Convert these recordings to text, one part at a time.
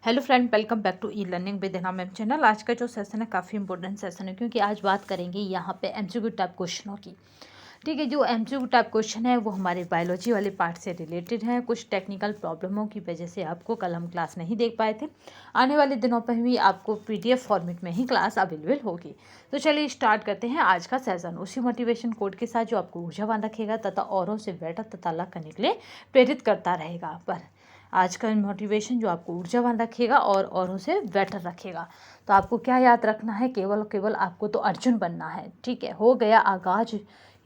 Hello friend, welcome back to e learning with Hina ma'am channel. आज का जो session है काफ़ी इंपॉर्टेंट सेशन है क्योंकि आज बात करेंगे यहाँ पे एमसीक्यू टाइप क्वेश्चनों की। ठीक है, जो एमसीक्यू टाइप क्वेश्चन है वो हमारे बायोलॉजी वाले पार्ट से रिलेटेड है। कुछ टेक्निकल प्रॉब्लमों की वजह से आपको कल हम क्लास नहीं देख पाए थे। आने वाले दिनों पर भी आपको पीडीएफ फॉर्मेट में ही क्लास अवेलेबल होगी। तो चलिए स्टार्ट करते हैं आज का सेशन उसी मोटिवेशन कोड के साथ जो आपको ऊर्जावान रखेगा तथा औरों से बेटर तथा अलग करने के लिए प्रेरित करता रहेगा। पर आज का मोटिवेशन जो आपको ऊर्जावान रखेगा और औरों से बेटर रखेगा। तो आपको क्या याद रखना है, केवल आपको तो अर्जुन बनना है। ठीक है, हो गया आगाज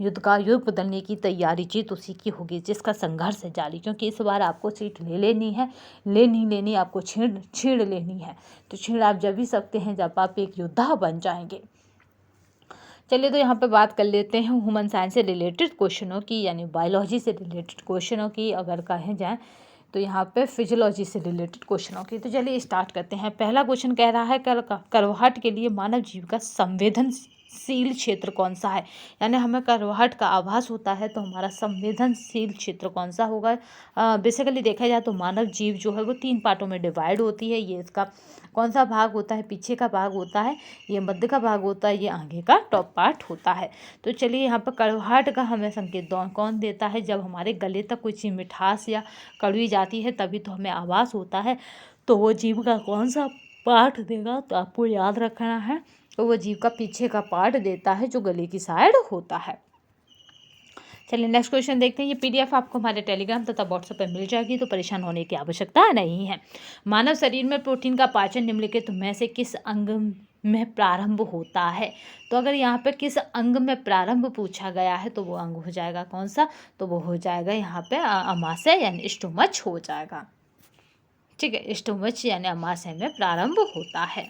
युद्ध का, युग बदलने की तैयारी, जीत उसी की होगी जिसका संघर्ष है जारी। क्योंकि इस बार आपको सीट ले लेनी है, लेनी आपको छीड़ लेनी है। तो छीड़ आप जब भी सकते हैं जब आप एक योद्धा बन जाएंगे। चलिए, तो यहाँ पे बात कर लेते हैं ह्यूमन साइंस से रिलेटेड क्वेश्चनों की, यानी बायोलॉजी से रिलेटेड क्वेश्चनों की अगर कहें जाए तो यहाँ पे फिजियोलॉजी से रिलेटेड क्वेश्चनों की। तो चलिए स्टार्ट करते हैं। पहला क्वेश्चन कह रहा है करवाहट के लिए मानव जीव का संवेदनशील क्षेत्र कौन सा है। यानी हमें करवाहट का आभास होता है तो हमारा संवेदनशील क्षेत्र कौन सा होगा। बेसिकली देखा जाए तो मानव जीव जो है वो 3 पार्टों में डिवाइड होती है। ये इसका कौन सा भाग होता है, पीछे का भाग होता है, ये मध्य का भाग होता है, ये आगे का टॉप पार्ट होता है। तो चलिए यहाँ पर कड़वाहट का हमें संकेत कौन देता है। जब हमारे गले तक कुछ मिठास या कड़वी जाती है तभी तो हमें आवाज़ होता है। तो वो जीव का कौन सा पार्ट देगा, तो आपको याद रखना है। तो वो जीव का पीछे का पार्ट देता है जो गले की साइड होता है। चलिए नेक्स्ट क्वेश्चन देखते हैं। ये पीडीएफ आपको हमारे टेलीग्राम तथा व्हाट्सएप पर मिल जाएगी, तो परेशान होने की आवश्यकता नहीं है। मानव शरीर में प्रोटीन का पाचन निम्नलिखित में से किस अंग में प्रारंभ होता है। तो अगर यहाँ पे किस अंग में प्रारंभ पूछा गया है तो वो अंग हो जाएगा कौन सा, तो वो हो जाएगा यहाँ पे अमाशय यानी स्टोमच हो जाएगा। ठीक है, स्टोमच यानी अमाशय में प्रारंभ होता है।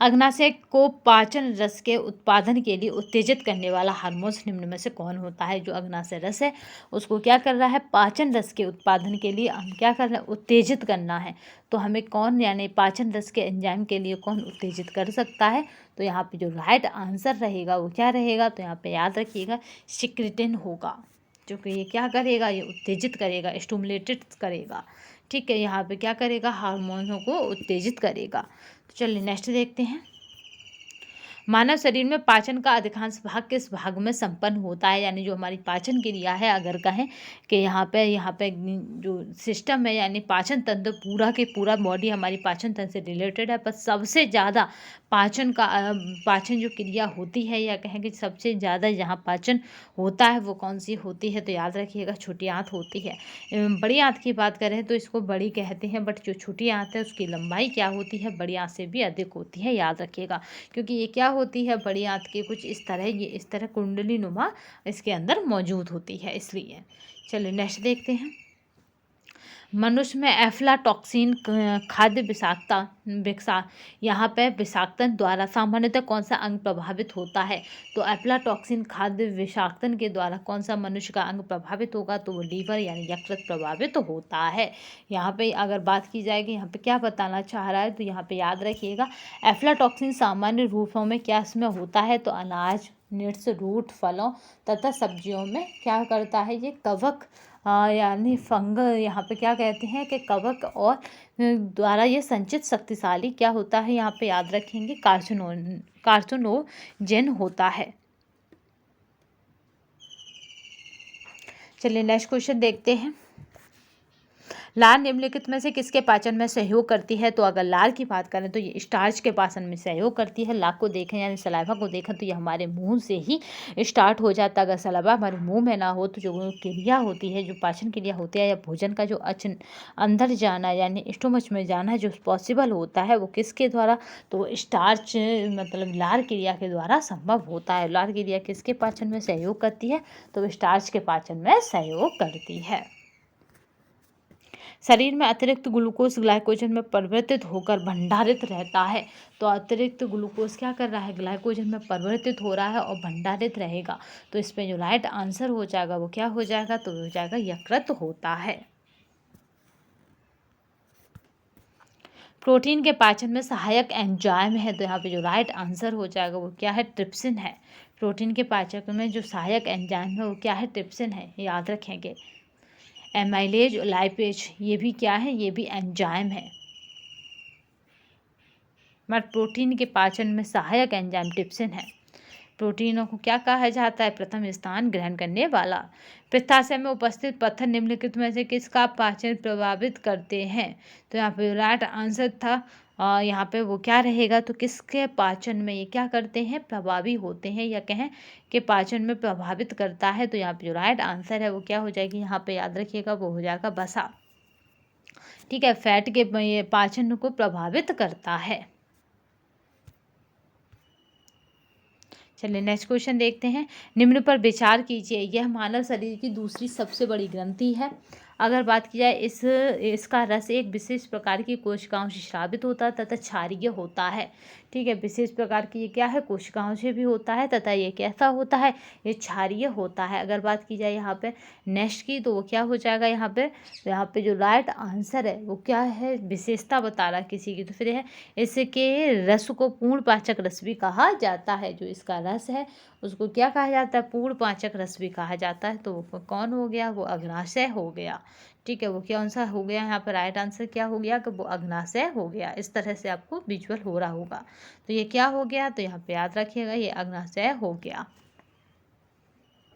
अग्नाशय को पाचन रस के उत्पादन के लिए उत्तेजित करने वाला हार्मोन निम्न में से कौन होता है। जो अग्नाशय रस है उसको क्या कर रहा है, पाचन रस के उत्पादन के लिए हम क्या कर रहे हैं, उत्तेजित करना है। तो हमें कौन, यानी पाचन रस के एंजाइम के लिए कौन उत्तेजित कर सकता है। तो यहाँ पे जो राइट आंसर रहेगा वो क्या रहेगा, तो यहाँ पे याद रखिएगा सिक्रिटिन होगा। जो कि ये क्या करेगा, ये उत्तेजित करेगा, स्टिमुलेटेड करेगा। ठीक है, यहाँ पे क्या करेगा, हार्मोनों को उत्तेजित करेगा। तो चलिए नेक्स्ट देखते हैं। मानव शरीर में पाचन का अधिकांश भाग किस भाग में संपन्न होता है। यानी जो हमारी पाचन क्रिया है, अगर कहें कि यहाँ पे जो सिस्टम है यानी पाचन तंत्र पूरा के पूरा बॉडी हमारी पाचन तंत्र से रिलेटेड है, पर सबसे ज़्यादा पाचन जो क्रिया होती है, या कहें कि सबसे ज़्यादा जहाँ पाचन होता है वो कौन सी होती है, तो याद रखिएगा छोटी आंत होती है। बड़ी आंत की बात करें तो इसको बड़ी कहते हैं, बट जो छोटी आंत है उसकी लंबाई क्या होती है, बड़ी आंत से भी अधिक होती है, याद रखिएगा। क्योंकि ये क्या होती है, बड़ी आंत के कुछ इस तरह, ये इस तरह कुंडली नुमा इसके अंदर मौजूद होती है, इसलिए। चलिए नेक्स्ट देखते हैं। मनुष्य में एफ्लाटॉक्सिन खाद्य यहाँ पे विषाक्तन द्वारा सामान्यतः कौन सा अंग प्रभावित होता है। तो एफ्लाटॉक्सिन खाद्य विषाक्तन के द्वारा कौन सा मनुष्य का अंग प्रभावित होगा, तो वो लीवर यानी यकृत प्रभावित होता है। यहाँ पे अगर बात की जाएगी, यहाँ पे क्या बताना चाह रहा है, तो यहाँ पे याद रखिएगा एफ्लाटॉक्सिन सामान्य रूपों में क्या इसमें होता है, तो अनाज, नट्स, रूट, फलों तथा सब्जियों में क्या करता है, ये कवक यानी फंग, यहाँ पे क्या कहते हैं कि कवक और द्वारा ये संचित शक्तिशाली क्या होता है, यहाँ पे याद रखेंगे कार्सिनोजेन होता है। चलिए नेक्स्ट क्वेश्चन देखते हैं। लार निम्नलिखित में से किसके पाचन में सहयोग करती है। तो अगर लार की बात करें तो ये स्टार्च के पाचन में सहयोग करती है। लार को देखें यानी सलाइवा को देखें तो ये हमारे मुंह से ही स्टार्ट हो जाता है। अगर सलाइवा हमारे मुंह में ना हो तो जो क्रिया होती है, जो पाचन क्रिया होती है या भोजन का जो अंदर जाना यानी स्टोमच में जाना जो पॉसिबल होता है वो किसके द्वारा, तो स्टार्च मतलब लार क्रिया के द्वारा संभव होता है। लार क्रिया किसके पाचन में सहयोग करती है, तो स्टार्च के पाचन में सहयोग करती है। शरीर में अतिरिक्त ग्लूकोज ग्लाइकोजन में परिवर्तित होकर भंडारित रहता है। तो अतिरिक्त ग्लूकोज क्या कर रहा है, ग्लाइकोजन में परिवर्तित हो रहा है और भंडारित रहेगा। तो इस पे जो राइट आंसर हो जाएगा वो क्या हो जाएगा, तो हो जाएगा यकृत होता है। प्रोटीन के पाचन में सहायक एंजाइम है, तो यहाँ पे जो राइट आंसर हो जाएगा वो क्या है, ट्रिप्सिन है। प्रोटीन के पाचन में जो सहायक एंजाइम है वो क्या है, ट्रिप्सिन है, याद रखेंगे। एमाइलेज, लाइपेज ये भी क्या है, ये भी एंजाइम है। हमारे प्रोटीन के पाचन में सहायक एंजाइम ट्रिप्सिन है। प्रोटीनों को क्या कहा जाता है? प्रथम स्थान ग्रहण करने वाला। पित्ताशय में उपस्थित पत्थर निम्नलिखित में से किसका पाचन प्रभावित करते हैं? तो यहाँ पे राइट आंसर था यहाँ पे वो क्या रहेगा? तो किसके पाचन में ये क्या करते हैं? प्रभावी होते हैं, या कहें कि पाचन में प्रभावित करता है। तो यहाँ पे जो राइट आंसर है वो क्या हो जाएगी? यहाँ पे याद रखिएगा, वो हो जाएगा वसा। ठीक है, फैट के ये पाचन को प्रभावित करता है। चलिए नेक्स्ट क्वेश्चन देखते हैं। निम्न पर विचार कीजिए, यह मानव शरीर की दूसरी सबसे बड़ी ग्रंथि है। अगर बात की जाए इसका रस एक विशेष प्रकार की कोशिकाओं से स्रावित होता है तथा क्षारीय होता है। ठीक है, विशेष प्रकार की ये क्या है? कोशिकाओं से भी होता है तथा ये कैसा होता है? ये क्षारीय होता है। अगर बात की जाए यहाँ पे नेक्स्ट की, तो वो क्या हो जाएगा यहाँ पे जो राइट आंसर है वो क्या है? विशेषता बता रहा किसी की, तो फिर है इसके रस को पूर्ण पाचक रस भी कहा जाता है। जो इसका रस है उसको क्या कहा जाता है? पूर्ण पाचक रस भी कहा जाता है। तो वो कौन हो गया? वो अग्नाशय हो गया। ठीक है, वो क्या आंसर हो गया? यहाँ पर राइट आंसर क्या हो गया? कि वो अग्नाशय हो गया। इस तरह से आपको विजुअल हो रहा होगा। तो ये क्या हो गया? तो यहाँ पे याद रखिएगा, ये अग्नाशय हो गया।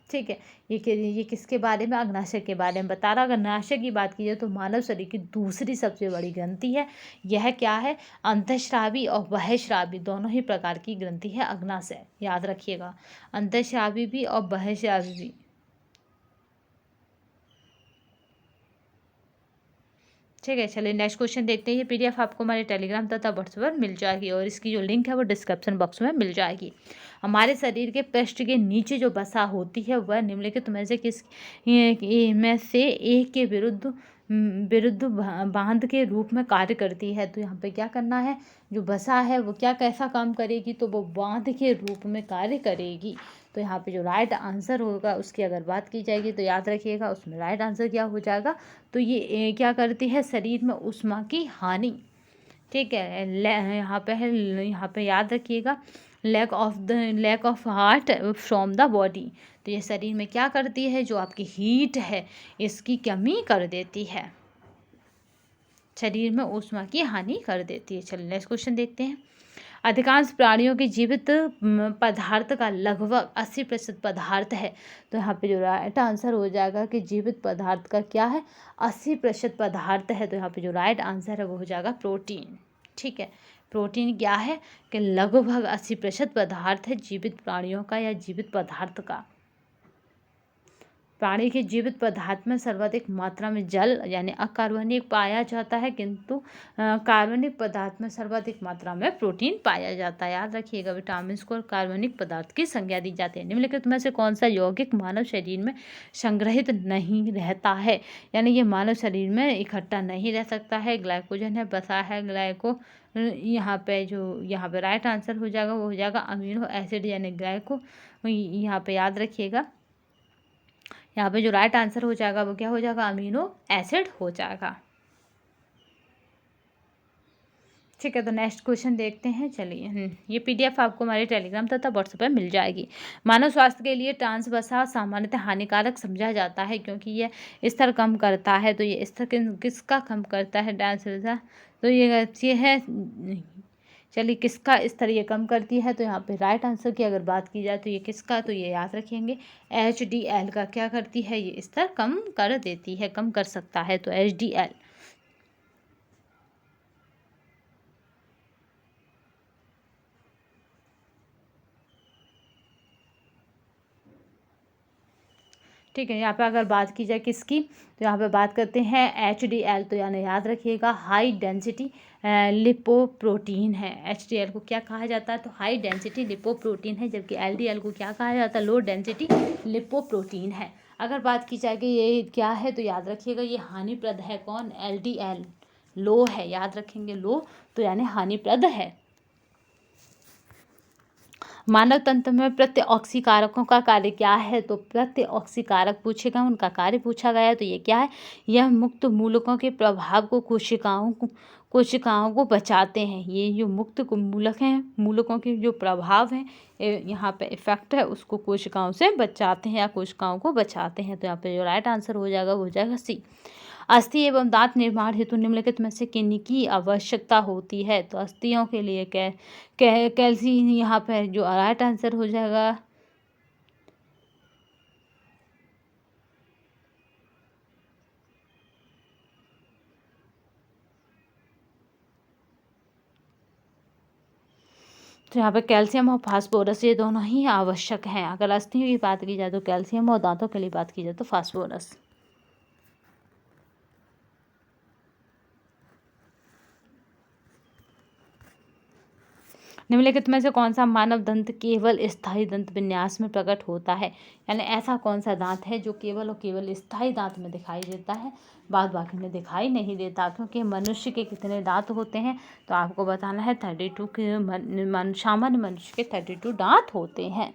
ठीक है, ये किसके बारे में? अग्नाशय के बारे में बता रहा। अग्नाशय की बात की जाए तो मानव शरीर की दूसरी सबसे बड़ी ग्रंथि है। यह क्या है? अंतःस्रावी और बहिःस्रावी दोनों ही प्रकार की ग्रंथि है अग्नाशय, याद रखिएगा। अंतःस्रावी भी और बहिःस्रावी भी। ठीक है, चलिए नेक्स्ट क्वेश्चन देखते हैं। ये पीडीएफ आपको हमारे टेलीग्राम तथा व्हाट्सएप पर मिल जाएगी, और इसकी जो लिंक है वो डिस्क्रिप्शन बॉक्स में मिल जाएगी। हमारे शरीर के पृष्ठ के नीचे जो वसा होती है वह निम्नलिखित में से किस में से एक के विरुद्ध बांध के रूप में कार्य करती है। तो यहाँ पे क्या करना है? जो वसा है वो क्या कैसा काम करेगी? तो वो बांध के रूप में कार्य करेगी। तो यहाँ पे जो राइट आंसर होगा उसकी अगर बात की जाएगी तो याद रखिएगा, उसमें राइट आंसर क्या हो जाएगा? तो ये क्या करती है? शरीर में ऊष्मा की हानि। ठीक है, यहाँ पे याद रखिएगा, lack of heart from the body. तो ये शरीर में क्या करती है? जो आपकी हीट है इसकी कमी कर देती है, शरीर में ऊष्मा की हानि कर देती है। चलिए नेक्स्ट क्वेश्चन देखते हैं। अधिकांश प्राणियों के जीवित पदार्थ का लगभग 80% पदार्थ है। तो यहाँ पे जो राइट आंसर हो जाएगा कि जीवित पदार्थ का क्या है? 80% पदार्थ है। तो यहाँ पे जो राइट आंसर है वो हो जाएगा प्रोटीन। ठीक है, प्रोटीन क्या है? कि लगभग 80% पदार्थ है जीवित प्राणियों का या जीवित पदार्थ का। प्राणी के जीवित पदार्थ में सर्वाधिक मात्रा में जल यानी अकार्बनिक पाया जाता है, किंतु कार्बनिक पदार्थ में सर्वाधिक मात्रा में प्रोटीन पाया जाता है। याद रखिएगा, विटामिन को कार्बनिक पदार्थ की संज्ञा दी जाती है। निम्नलिखित में से कौन सा यौगिक मानव शरीर में संग्रहित नहीं रहता है? यानी ये मानव शरीर में इकट्ठा नहीं रह सकता है। ग्लाइकोजन है, वसा है, यहाँ पे राइट आंसर हो जाएगा, वो हो जाएगा अमीनो एसिड यानी ग्लाइको। यहाँ पे याद रखिएगा, यहाँ पे जो राइट आंसर हो जाएगा वो क्या हो जाएगा? अमीनो एसिड हो जाएगा। ठीक है, तो नेक्स्ट क्वेश्चन देखते हैं। चलिए ये पीडीएफ आपको हमारे टेलीग्राम तथा व्हाट्सएप पर मिल जाएगी। मानव स्वास्थ्य के लिए ट्रांस वसा सामान्यतः हानिकारक समझा जाता है क्योंकि ये स्तर कम करता है। तो ये स्तर किसका कम करता है? ट्रांस वसा। तो ये है, चलिए किसका स्तर ये कम करती है? तो यहाँ पे राइट आंसर की अगर बात की जाए तो ये किसका? तो ये याद रखेंगे HDL का क्या करती है? ये स्तर कम कर देती है, कम कर सकता है। तो HDL। ठीक है, यहाँ पे अगर बात की जाए किसकी, तो यहाँ पे बात करते हैं HDL। तो यानी याद रखिएगा हाई डेंसिटी लिपोप्रोटीन है। HDL को क्या कहा जाता है? तो हाई डेंसिटी लिपोप्रोटीन है, जबकि LDL को क्या कहा जाता है? लो डेंसिटी लिपोप्रोटीन है। अगर बात की जाए कि ये क्या है, तो याद रखिएगा ये हानिप्रद है। कौन? LDL लो है, याद रखेंगे लो, तो यानी हानिप्रद है। मानव तंत्र में प्रत्यऑक्सीकारकों का कार्य क्या है? तो प्रत्यऑक्सीकारक पूछेगा, उनका कार्य पूछा गया है। तो ये क्या है? यह मुक्त मूलकों के प्रभाव को कोशिकाओं को बचाते हैं। ये जो मुक्त मूलक हैं, मूलकों के जो प्रभाव हैं यहाँ पे इफेक्ट है, उसको कोशिकाओं से बचाते हैं या कोशिकाओं को बचाते हैं। तो यहाँ पे जो राइट आंसर हो जाएगा वो हो जाएगा सी। अस्थि एवं दांत निर्माण हेतु निम्नलिखित में से किनकी आवश्यकता होती है? तो अस्थियों के लिए कैल्शियम यहाँ पे जो राइट आंसर हो जाएगा। तो यहाँ पे कैल्शियम और फास्फोरस ये दोनों ही आवश्यक हैं। अगर अस्थियों की बात की जाए तो कैल्शियम और दांतों के लिए बात की जाए तो फास्फोरस। निम्नलिखित में से कौन सा मानव दंत केवल स्थायी दंत विन्यास में प्रकट होता है? यानी ऐसा कौन सा दांत है जो केवल और केवल स्थायी दांत में दिखाई देता है, बाद बाकी में दिखाई नहीं देता? क्योंकि मनुष्य के कितने दांत होते हैं तो आपको बताना है 32 के सामान्य मनुष्य के 32 दांत होते हैं।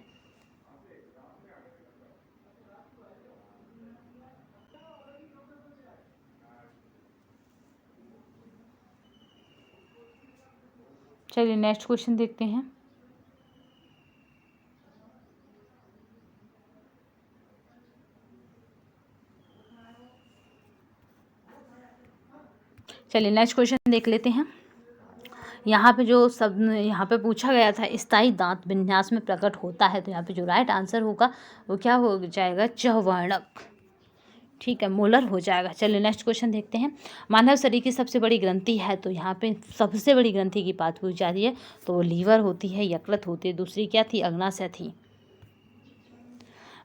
चलिए नेक्स्ट क्वेश्चन देखते हैं। चलिए नेक्स्ट क्वेश्चन देख लेते हैं। यहाँ पे जो सब यहाँ पे पूछा गया था स्थायी दांत विन्यास में प्रकट होता है, तो यहाँ पे जो राइट आंसर होगा वो क्या हो जाएगा? चौवर्णक। ठीक है, मोलर हो जाएगा। चलिए नेक्स्ट क्वेश्चन देखते हैं। मानव शरीर की सबसे बड़ी ग्रंथि है, तो यहाँ पे सबसे बड़ी ग्रंथि की बात पूछी जा रही है तो वो लीवर होती है, यकृत होती है, दूसरी क्या थी? अग्नाशय थी।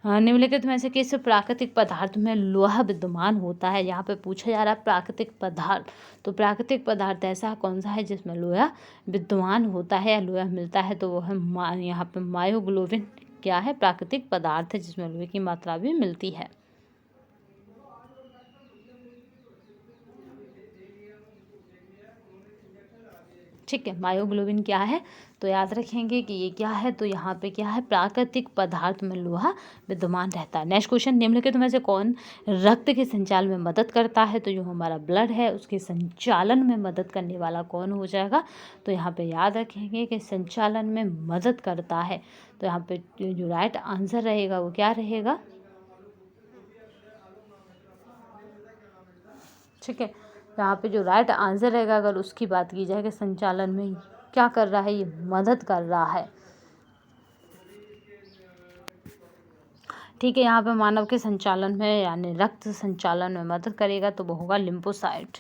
निम्नलिखित में से किस प्राकृतिक पदार्थ में लोहा विद्यमान होता है? यहाँ पे पूछा जा रहा है प्राकृतिक पदार्थ, तो प्राकृतिक पदार्थ ऐसा कौन सा है जिसमें लोहा विद्यमान होता है या लोहा मिलता है? तो वो है यहाँ पे मायोग्लोबिन क्या है? प्राकृतिक पदार्थ है जिसमें लोहे की मात्रा भी मिलती है। ठीक है, मायोग्लोबिन क्या है? तो याद रखेंगे कि ये क्या है, तो यहाँ पे क्या है? प्राकृतिक पदार्थ में लोहा विद्यमान रहता है। नेक्स्ट क्वेश्चन, निम्नलिखित में से कौन रक्त के संचालन में मदद करता है? तो जो हमारा ब्लड है उसके संचालन में मदद करने वाला कौन हो जाएगा? तो यहाँ पे याद रखेंगे कि संचालन में मदद करता है, तो यहाँ पे जो राइट आंसर रहेगा वो क्या रहेगा? ठीक है, यहाँ पे जो राइट आंसर रहेगा अगर उसकी बात की जाए कि संचालन में क्या कर रहा है? ये मदद कर रहा है। ठीक है, यहाँ पे मानव के संचालन में यानी रक्त संचालन में मदद करेगा तो वो होगा लिम्फोसाइट।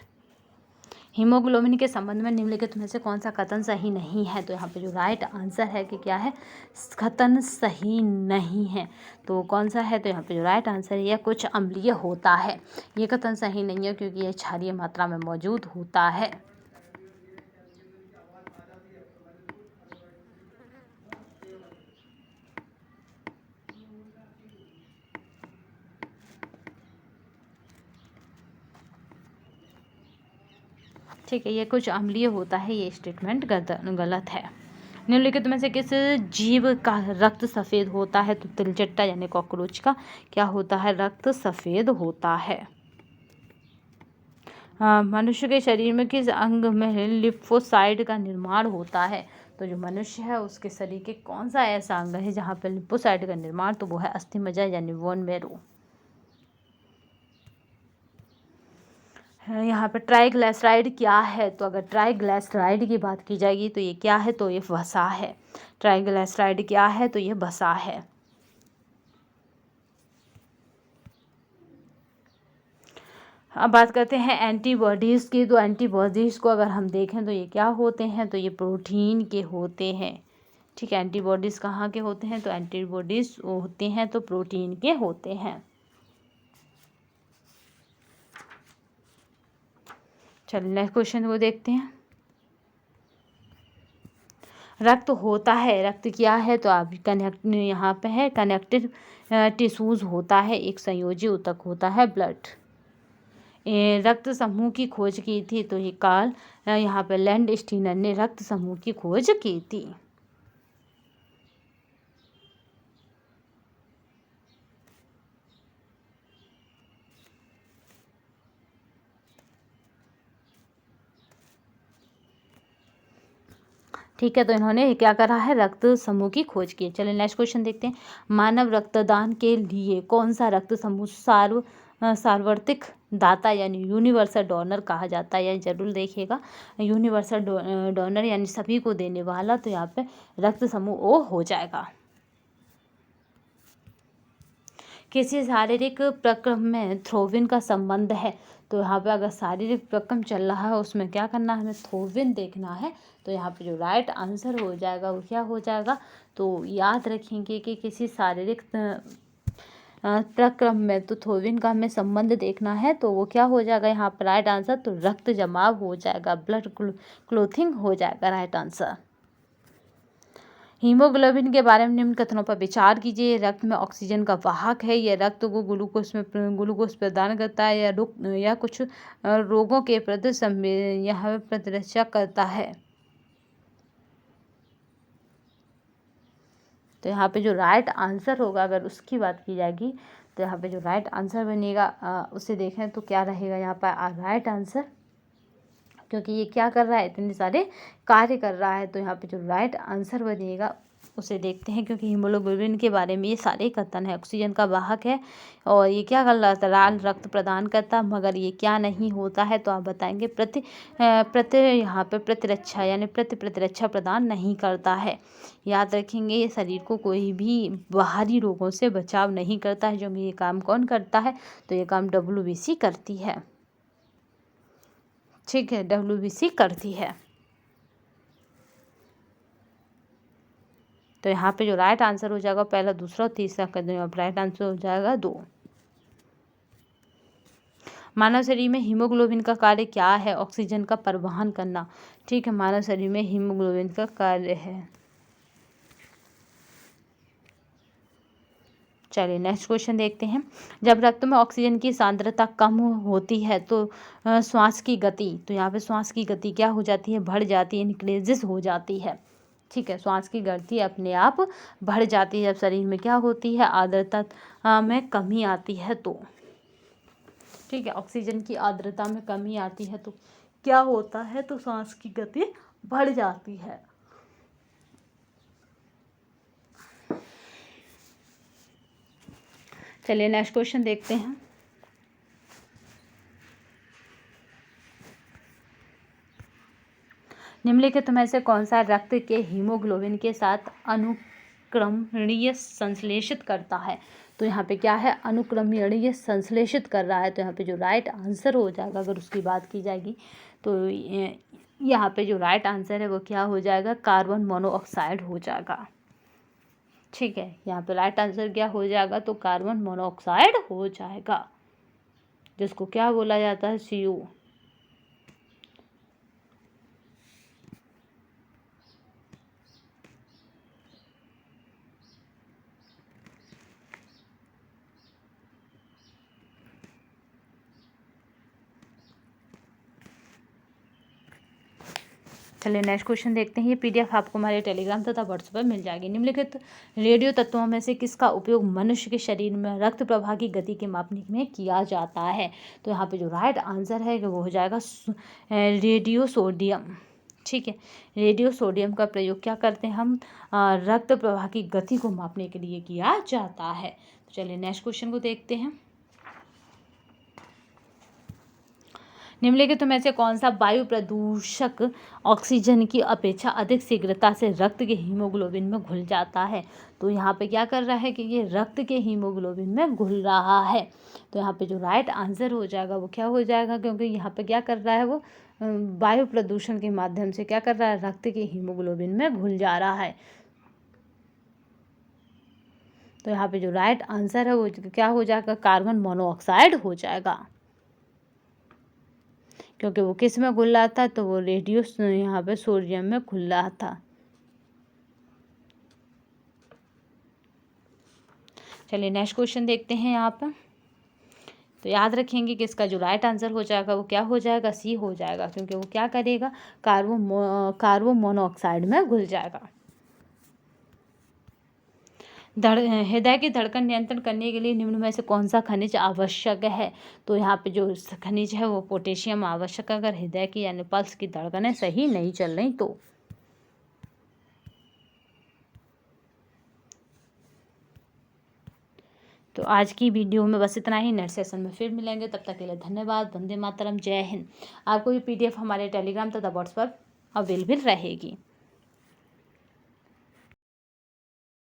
हीमोग्लोबिन के संबंध में निम्नलिखित में से कौन सा कथन सही नहीं है? तो यहाँ पे जो राइट आंसर है कि क्या है? कथन सही नहीं है, तो कौन सा है? तो यहाँ पे जो राइट आंसर है यह कुछ अम्लीय होता है। ये कथन सही नहीं है क्योंकि यह क्षारीय मात्रा में मौजूद होता है। ठीक है, ये कुछ अम्लीय होता है, ये स्टेटमेंट गलत है। निम्नलिखित में से किस जीव का रक्त सफ़ेद होता है? तो तिलचट्टा यानी कॉकरोच का क्या होता है? रक्त सफ़ेद होता है। मनुष्य के शरीर में किस अंग में लिम्फोसाइट का निर्माण होता है? तो जो मनुष्य है उसके शरीर के कौन सा ऐसा अंग है जहाँ पे लिम्फोसाइट का निर्माण? तो वो है अस्थिमज्जा यानी बोन मैरो। यहाँ पे ट्राइग्लिसराइड क्या है? तो अगर ट्राइग्लिसराइड की बात की जाएगी तो ये क्या है? तो ये वसा है। ट्राइग्लिसराइड क्या है? तो ये वसा है। अब बात करते हैं एंटीबॉडीज़ की। तो एंटीबॉडीज़ को अगर हम देखें तो ये क्या होते हैं? तो ये प्रोटीन के होते हैं। ठीक है, एंटीबॉडीज़ कहाँ के होते हैं? तो एंटीबॉडीज़ होते हैं तो प्रोटीन के होते हैं। चलिए नेक्स्ट क्वेश्चन को देखते हैं। रक्त होता है, रक्त क्या है? तो आप यहाँ पे है कनेक्टिव टिश्यूज़ होता है, एक संयोजी ऊतक होता है ब्लड। रक्त समूह की खोज की थी तो ये कार्ल यहाँ पे लैंड स्टीनर ने रक्त समूह की खोज की थी। ठीक है, तो इन्होंने क्या करा है, रक्त समूह की खोज की है। चलिए नेक्स्ट क्वेश्चन देखते हैं। मानव रक्तदान के लिए कौन सा रक्त समूह सार्वत्रिक दाता यानी यूनिवर्सल डोनर कहा जाता है? यह जरूर देखिएगा, यूनिवर्सल डोनर यानी सभी को देने वाला, तो यहाँ पे रक्त समूह ओ हो जाएगा। किसी शारीरिक प्रक्रम में थ्रोविन का संबंध है, तो यहाँ पे अगर शारीरिक प्रक्रम चल रहा है उसमें क्या करना है, हमें थ्रोविन देखना है। तो यहाँ पे जो राइट आंसर हो जाएगा वो क्या हो जाएगा, तो याद रखेंगे कि किसी शारीरिक प्रक्रम में तो थ्रोविन का हमें संबंध देखना है, तो वो क्या हो जाएगा यहाँ पर राइट आंसर, तो रक्त जमाव हो जाएगा, ब्लड क्लोथिंग हो जाएगा राइट आंसर। हीमोग्लोबिन के बारे में निम्न कथनों पर विचार कीजिए। रक्त में ऑक्सीजन का वाहक है, यह रक्त को ग्लूकोज प्रदान करता है, या कुछ रोगों के प्रति यह प्रतिरक्षा करता है। तो यहाँ पे जो राइट आंसर होगा, अगर उसकी बात की जाएगी, तो यहाँ पे जो राइट आंसर बनेगा उसे देखें तो क्या रहेगा यहाँ पर राइट आंसर, क्योंकि ये क्या कर रहा है, इतने सारे कार्य कर रहा है। तो यहाँ पे जो राइट आंसर बनेगा उसे देखते हैं, क्योंकि हीमोग्लोबिन के बारे में ये सारे कथन है। ऑक्सीजन का वाहक है और ये क्या कर रहा है, लाल रक्त प्रदान करता, मगर ये क्या नहीं होता है, तो आप बताएंगे यहाँ पे प्रतिरक्षा यानी प्रतिरक्षा प्रदान नहीं करता है। याद रखेंगे, ये शरीर को कोई भी बाहरी रोगों से बचाव नहीं करता है, जो ये काम कौन करता है, तो ये काम WBC करती है। ठीक है, WBC करती है। तो यहाँ पे जो राइट आंसर हो जाएगा पहला, दूसरा और तीसरा कर देंगे, अब राइट आंसर हो जाएगा 2। मानव शरीर में हीमोग्लोबिन का कार्य क्या है? ऑक्सीजन का परिवहन करना। ठीक है, मानव शरीर में हीमोग्लोबिन का कार्य है। चलिए नेक्स्ट क्वेश्चन देखते हैं। जब रक्त में ऑक्सीजन की सांद्रता कम होती है तो श्वास की गति, तो यहाँ पे श्वास की गति क्या हो जाती है, बढ़ जाती है, इंक्रीजेस हो जाती है। ठीक है, श्वास की गति अपने आप बढ़ जाती है जब शरीर में क्या होती है, आर्द्रता में कमी आती है तो। ठीक है, ऑक्सीजन की आर्द्रता में कमी आती है तो क्या होता है, तो श्वास की गति बढ़ जाती है। चलिए नेक्स्ट क्वेश्चन देखते हैं। निम्नलिखित में से कौन सा रक्त के हीमोग्लोबिन के साथ अनुक्रमणीय संश्लेषित करता है? तो यहाँ पे क्या है, अनुक्रमणीय संश्लेषित कर रहा है। तो यहाँ पे जो राइट आंसर हो जाएगा, अगर उसकी बात की जाएगी, तो यहाँ पे जो राइट आंसर है वो क्या हो जाएगा, कार्बन मोनोऑक्साइड हो जाएगा। ठीक है, यहाँ पे राइट आंसर क्या हो जाएगा, तो कार्बन मोनोऑक्साइड हो जाएगा, जिसको क्या बोला जाता है, CO। चलिए नेक्स्ट क्वेश्चन देखते हैं। ये PDF आपको हमारे टेलीग्राम तथा व्हाट्सएप पर मिल जाएगी। निम्नलिखित रेडियो तत्वों में से किसका उपयोग मनुष्य के शरीर में रक्त प्रवाह की गति के मापने में किया जाता है? तो यहाँ पे जो राइट आंसर है वो हो जाएगा रेडियो सोडियम। ठीक है, रेडियो सोडियम का प्रयोग क्या करते हैं हम, रक्त प्रवाह की गति को मापने के लिए किया जाता है। तो चलिए नेक्स्ट क्वेश्चन को देखते हैं। निम्नलिखित में से कौन सा वायु प्रदूषक ऑक्सीजन की अपेक्षा अधिक शीघ्रता से रक्त के हीमोग्लोबिन में घुल जाता है? तो यहाँ पे क्या कर रहा है कि ये रक्त के हीमोग्लोबिन में घुल रहा है। तो यहाँ पे जो राइट आंसर हो जाएगा वो क्या हो जाएगा, क्योंकि यहाँ पे क्या कर रहा है, वो वायु प्रदूषण के माध्यम से क्या कर रहा है, रक्त के हीमोग्लोबिन में घुल जा रहा है। तो यहाँ पे जो राइट आंसर है वो क्या हो जाएगा, कार्बन मोनोऑक्साइड हो जाएगा, क्योंकि वो किस में घुल रहा था, तो वो रेडियो यहाँ पे सोडियम में घुल रहा था। चलिए नेक्स्ट क्वेश्चन देखते हैं यहाँ पर। तो याद रखेंगे कि इसका जो राइट आंसर हो जाएगा वो क्या हो जाएगा, C हो जाएगा, क्योंकि वो क्या करेगा, कार्बन मोनोऑक्साइड में घुल जाएगा। हृदय की धड़कन नियंत्रण करने के लिए निम्न में से कौन सा खनिज आवश्यक है? तो यहाँ पे जो खनिज है वो पोटेशियम आवश्यक है, अगर हृदय की यानी पल्स की धड़कनें सही नहीं चल रही तो। तो आज की वीडियो में बस इतना ही। नेक्स्ट सेशन में फिर मिलेंगे, तब तक के लिए धन्यवाद। वंदे मातरम, जय हिंद। आपको ये PDF हमारे टेलीग्राम तथा व्हाट्सएप अवेलेबल रहेगी।